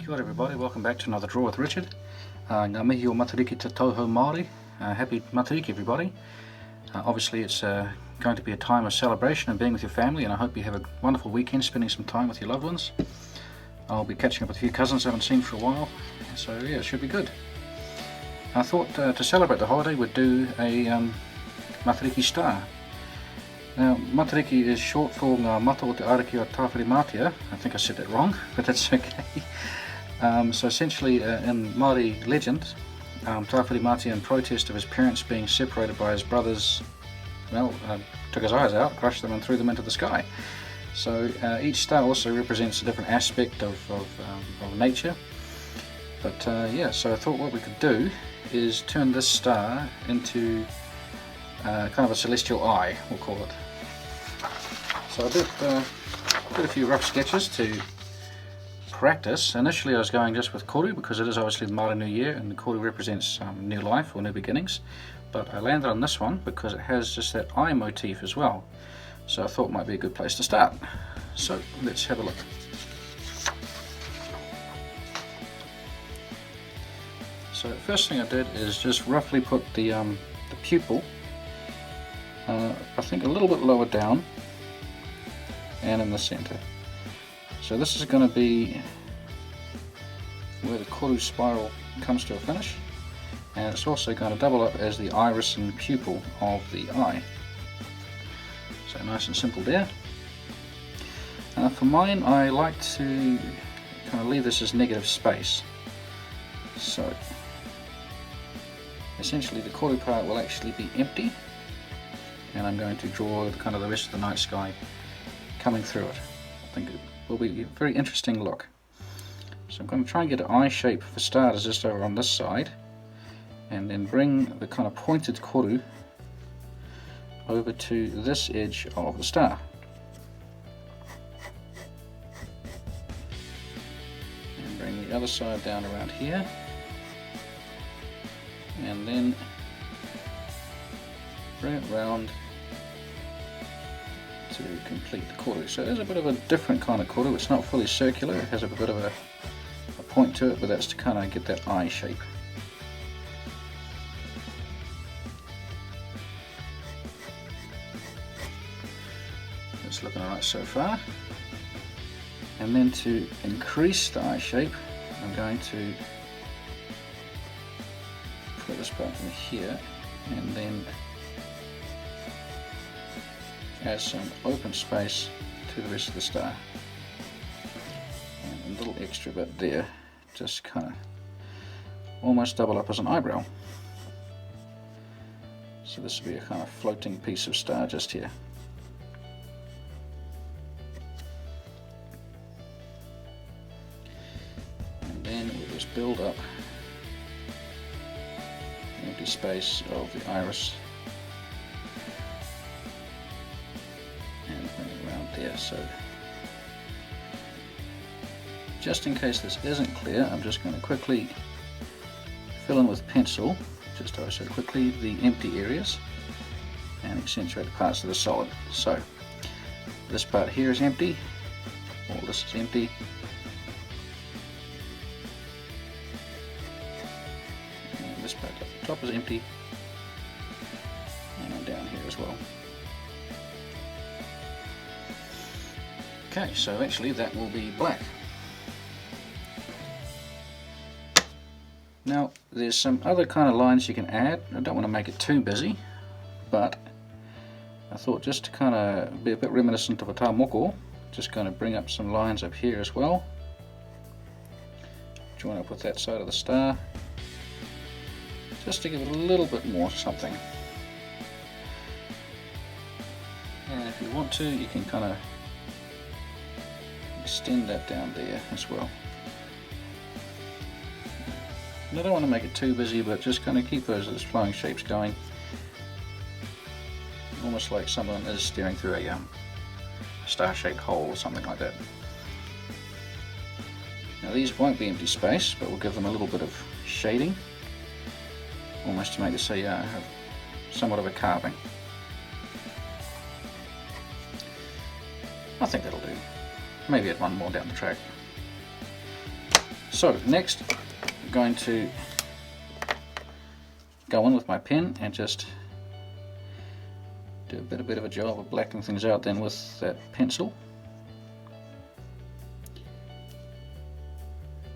Kia ora everybody, welcome back to another Draw with Richard. Ngā mihi o Matariki te Tauhou Māori. Happy Matariki everybody. Obviously it's going to be a time of celebration and being with your family, and I hope you have a wonderful weekend spending some time with your loved ones. I'll be catching up with a few cousins I haven't seen for a while, so yeah, it should be good. I thought to celebrate the holiday we'd do a Matariki star. Now, Matariki is short for Ngā Mata o te Ariki o Tawhiri. I think I said that wrong, but that's okay. So essentially, in Māori legend, Tawhiri in protest of his parents being separated by his brothers, took his eyes out, crushed them and threw them into the sky. So each star also represents a different aspect of nature. But yeah, so I thought what we could do is turn this star into kind of a celestial eye, we'll call it. So I did a few rough sketches to practice. Initially I was going just with koru because it is obviously the Māori New Year and the koru represents new life or new beginnings, but I landed on this one because it has just that eye motif as well, so I thought it might be a good place to start. So let's have a look. So the first thing I did is just roughly put the pupil I think a little bit lower down and in the center. So this is going to be where the koru spiral comes to a finish, and it's also going to double up as the iris and pupil of the eye. So nice and simple there. For mine, I like to kind of leave this as negative space. So essentially the koru part will actually be empty, and I'm going to draw kind of the rest of the night sky coming through it. I think it will be a very interesting look. So I'm going to try and get an eye shape for starters just over on this side, and then bring the kind of pointed koru over to this edge of the star. And bring the other side down around here, and then bring it round to complete the koru. So there's a bit of a different kind of koru. It's not fully circular, it has a bit of a point to it, but that's to kind of get that eye shape. It's looking alright so far. And then to increase the eye shape, I'm going to put this part in here and then add some open space to the rest of the star, and a little extra bit there, just kind of almost double up as an eyebrow. So this will be a kind of floating piece of star just here. And then we'll just build up the empty space of the iris and bring it around there. So just in case this isn't clear, I'm just going to quickly fill in with pencil, just ever so quickly, the empty areas and accentuate the parts that are solid. So this part here is empty, all this is empty, and this part at the top is empty, and down here as well. Okay, so eventually that will be black. Now there's some other kind of lines you can add. I don't want to make it too busy, but I thought just to kind of be a bit reminiscent of a taumoko, just going to bring up some lines up here as well. Join up with that side of the star, just to give it a little bit more something. And if you want to, you can kind of extend that down there as well. And I don't want to make it too busy, but just kind of keep those flowing shapes going, almost like someone is staring through a star-shaped hole or something like that. Now these won't be empty space, but we'll give them a little bit of shading, almost to make it say have somewhat of a carving. I think that'll do. Maybe add one more down the track. So next I'm going to go in with my pen and just do a bit of a job of blackening things out then with that pencil.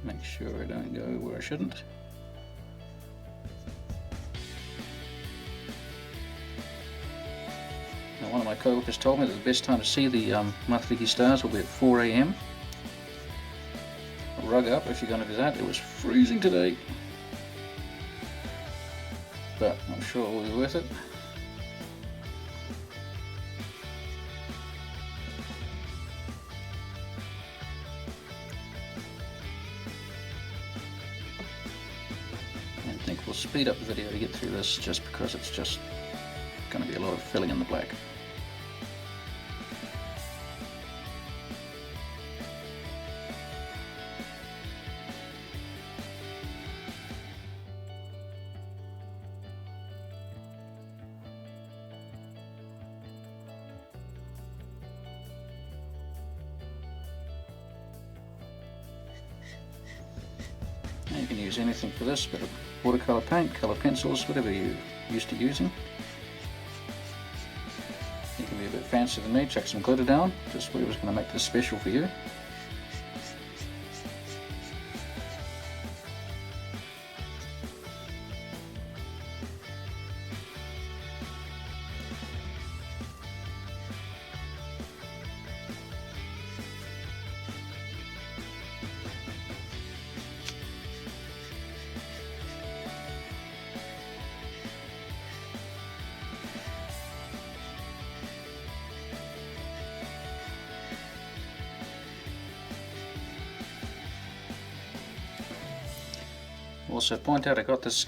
Make sure I don't go where I shouldn't. Now, one of my co-workers told me that the best time to see the Matariki stars will be at 4 AM. Rug up if you're going to do that. It was freezing today, but I'm sure it will be worth it. And I think we'll speed up the video to get through this just because it's just going to be a lot of filling in the black. Now you can use anything for this, bit of watercolour paint, colour pencils, whatever you're used to using. You can be a bit fancier than me, chuck some glitter down, just whatever's going to make this special for you. Also point out I got this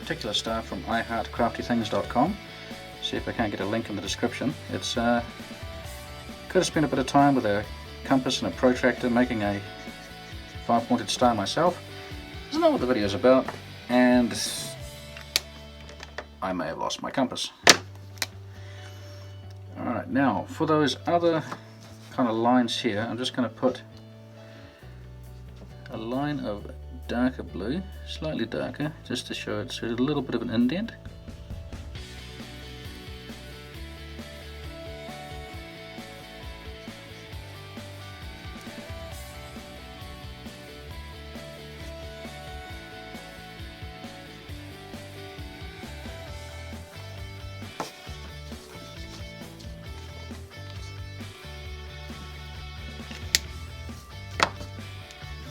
particular star from iHeartCraftyThings.com. See if I can't get a link in the description. It's could have spent a bit of time with a compass and a protractor making a 5-pointed star myself. That's not what the video is about, and I may have lost my compass. Alright, now for those other kind of lines here, I'm just going to put a line of darker blue, slightly darker, just to show it's a little bit of an indent.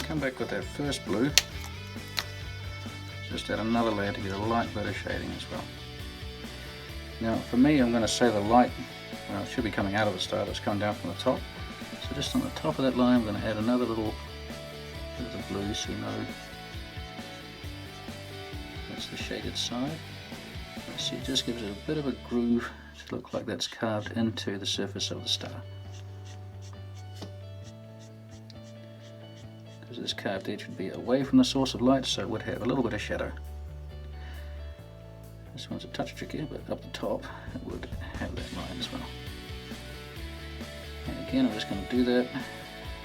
Come back with that first blue, just add another layer to get a light bit of shading as well. Now for me, I'm going to say the light, well, it should be coming out of the star, but it's coming down from the top. So just on the top of that line, I'm going to add another little bit of the blue, so you know that's the shaded side. See, it just gives it a bit of a groove to look like that's carved into the surface of the star. Because this carved edge would be away from the source of light, so it would have a little bit of shadow. This one's a touch trickier, but up the top it would have that line as well. And again, I'm just going to do that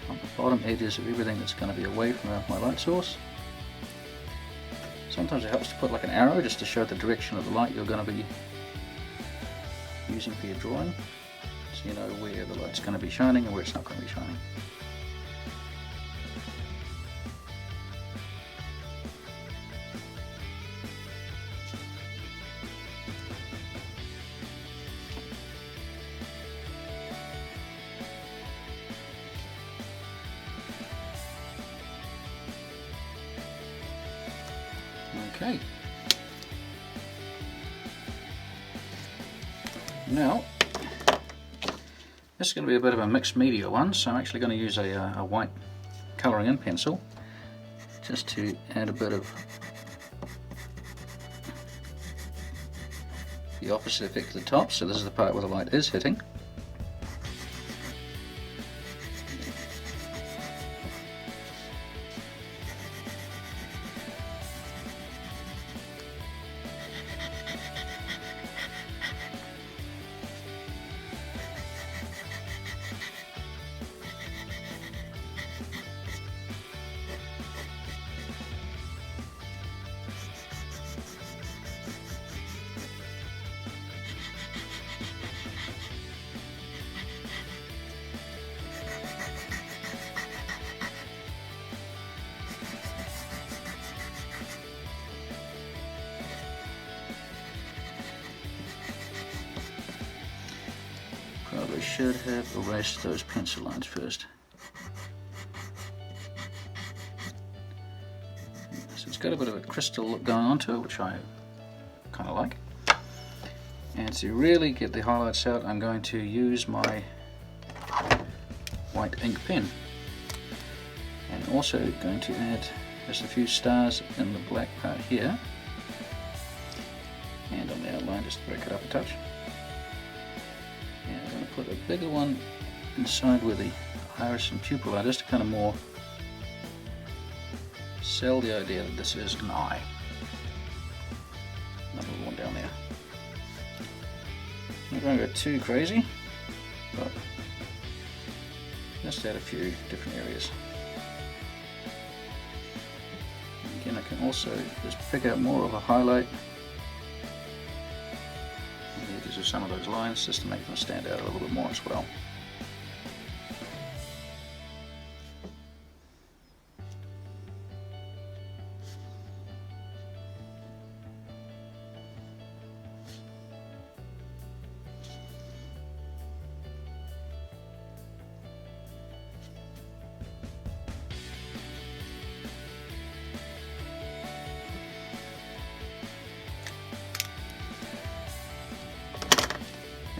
on the bottom edges of everything that's going to be away from my light source. Sometimes it helps to put like an arrow just to show the direction of the light you're going to be using for your drawing, so you know where the light's going to be shining and where it's not going to be shining. Okay. Now, this is going to be a bit of a mixed media one, so I'm actually going to use a white colouring in pencil just to add a bit of the opposite effect to the top. So this is the part where the light is hitting. should have erased those pencil lines first. So it's got a bit of a crystal look going on to it, which I kind of like. And to really get the highlights out, I'm going to use my white ink pen. And also going to add just a few stars in the black part here. And on the outline, just to break it up a touch. And I'm going to put a bigger one inside where the iris and pupil are, just to kind of more sell the idea that this is an eye. Another little one down there. I'm not going to go too crazy, but just add a few different areas. Again, I can also just pick out more of a highlight on the edges of some of those lines, just to make them stand out a little bit more as well.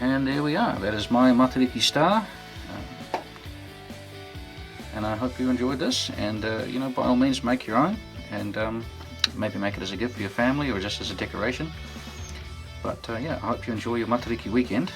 And there we are, that is my Matariki star, and I hope you enjoyed this, and you know, by all means make your own, and maybe make it as a gift for your family or just as a decoration. But yeah, I hope you enjoy your Matariki weekend,